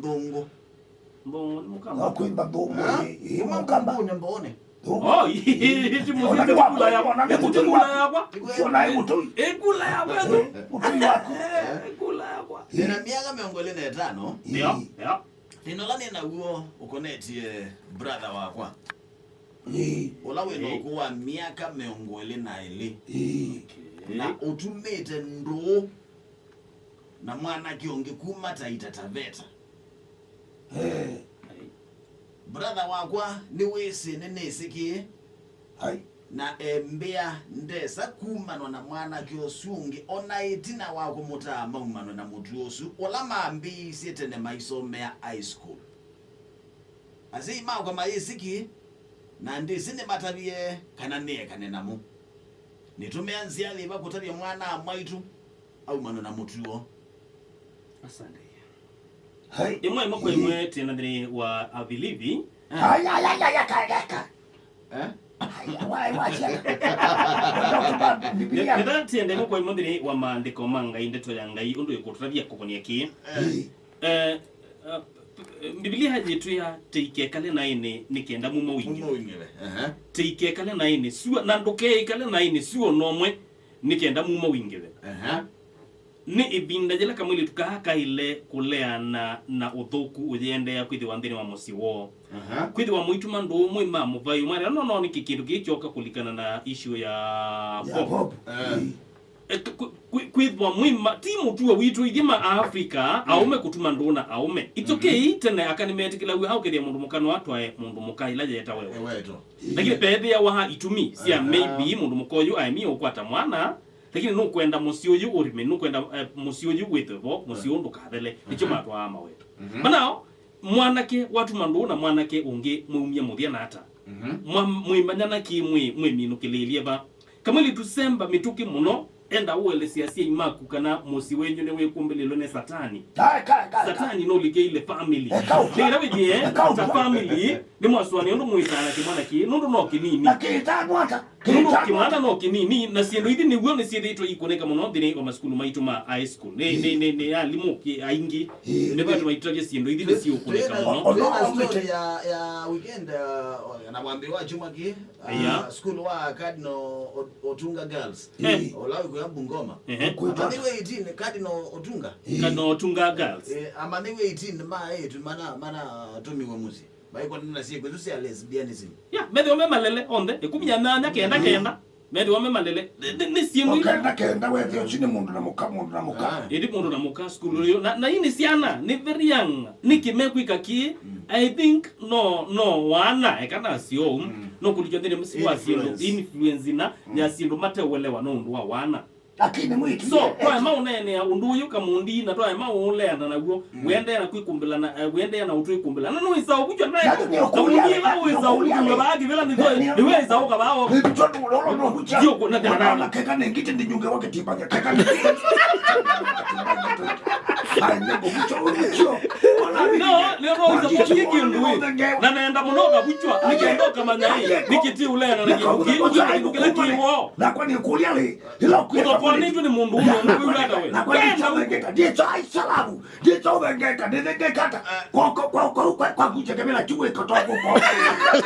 ndongo. Mbongo ni mukamba. Akwimba ndongo mukamba mbone. Oh, iti muziki kula yakwa. Ekula yakwa. Shona imutu. Ekula yakwa. Mutu yako. Ekula yakwa. Nina miaka 25. Ndio. Yeah. Ninolani na uo ukonetie brother wakwa. Olawe no kuwa miaka 22. Na utumete ndo na mwana kionge kuma Taita Taveta. Brother wakwa ni wese nene siki. Na mbea ndesa kumano na mwana kiosungi ona itina wako muta maumano na mutuosu olama mbi sietene maisomea high school. Azi ma kwa maisiki na ndisi ne matabie kanane kanenamu. Nitumeanzia liba kutabia mwana amaitu au mano na mutuo. Asante. Imwe mko imwe tena ndani wa abilivi. Kaka. Nenda tiende mko imwe ndani wa maandiko manga indeto ya ngai undu ikuturavia kokonia ki. Biblia yetu ya teike kale na ine nikenda mumo wingire. Teike kale na ine suwa na ndoke kale na ine suwa nomwe nikenda mumo wingire. Ni ibinda jela kamwili tukahaka ile kuleana na uthuku uyende ya kwithi wa ndini wa musiwo. Kwithi wa muituma ndo umwe mamu vayu mara no ni kikindu gichoka kulikana na issue ya pop. Kwithi wa mwima timu tuwa witu igima Afrika aume kutuma ndona aume. It's okay tene akanimeti kila we haukeria mundu mukano watwae mundu mukai laje yeta wewe. Lakini pede ya waha itumi sia maybe mundu mukoyu aimi okwata mwana. Lakini no kwenda musioju urime no kwenda musioju wetho musiondo kathele nicho matwa ama wetu. Banao mwanake watu mandona mwanake unge muumia muthia na hata. Mwimanyana ki mwe minukililie ba. Kamali tusemba mituki muno enda uwele siasia imaku kana musi wenyu ne wekumbelelo ne satani. Satani no like ile family. Ndira bije ta family ni mwaswani ndo muisana ki mwanaki no kinini. Nakita mwata. Kimwana no kinini na siendo idi ni wone siendo ito ikoneka muno ndine kwa maskulu maitu ma high school ne alimu ki aingi ne betu maitravia siendo idi ne sio koneka muno story ya weekend na mwambi wa chuma ki school wa Cardinal Otunga Girls olawe kwa Bungoma amaniwe 18 Cardinal Otunga Girls amaniwe 18 ma yetu mana Tommy wa muzi baiko nina sie kwetu sia lesbianism ya mede ome malele onde ekuminyana kenda mede ome malele ne siendo kenda wewe chini mundu na muka edi mundu na muka school yo na ini siana ni very young nikimekwika ki I think no wana ekana sio no kulicho ndine msiwa siendo influence na ya siendo matewelewa no ndu wa wana lakini mwitu so kwa maunene ya unduyu kamundi na twa maule na naguo wende na kwikumbila na wende na utui kumbila na no isa ukujwa naye kamundi la uisa ukujwa baagi vela ni weza ukabao mtoto ulolo no kucha sio kuna dana keka ngite ndinyunge wake tipanya keka Aingo bucho ulicho. No uisa kwa ndui. Na naenda munoka buchwa. Nikiendoka manyai. Nikiti ulena na kile kiwo. Na kwa ni kuliali. Ila kwa nini ni mundu uno uleta we. Na kwa ni chawengeka. Ndicho salamu. Ndicho wengeka. Ndengeka. Kwa kuchekemela chuwe kotoa kwa.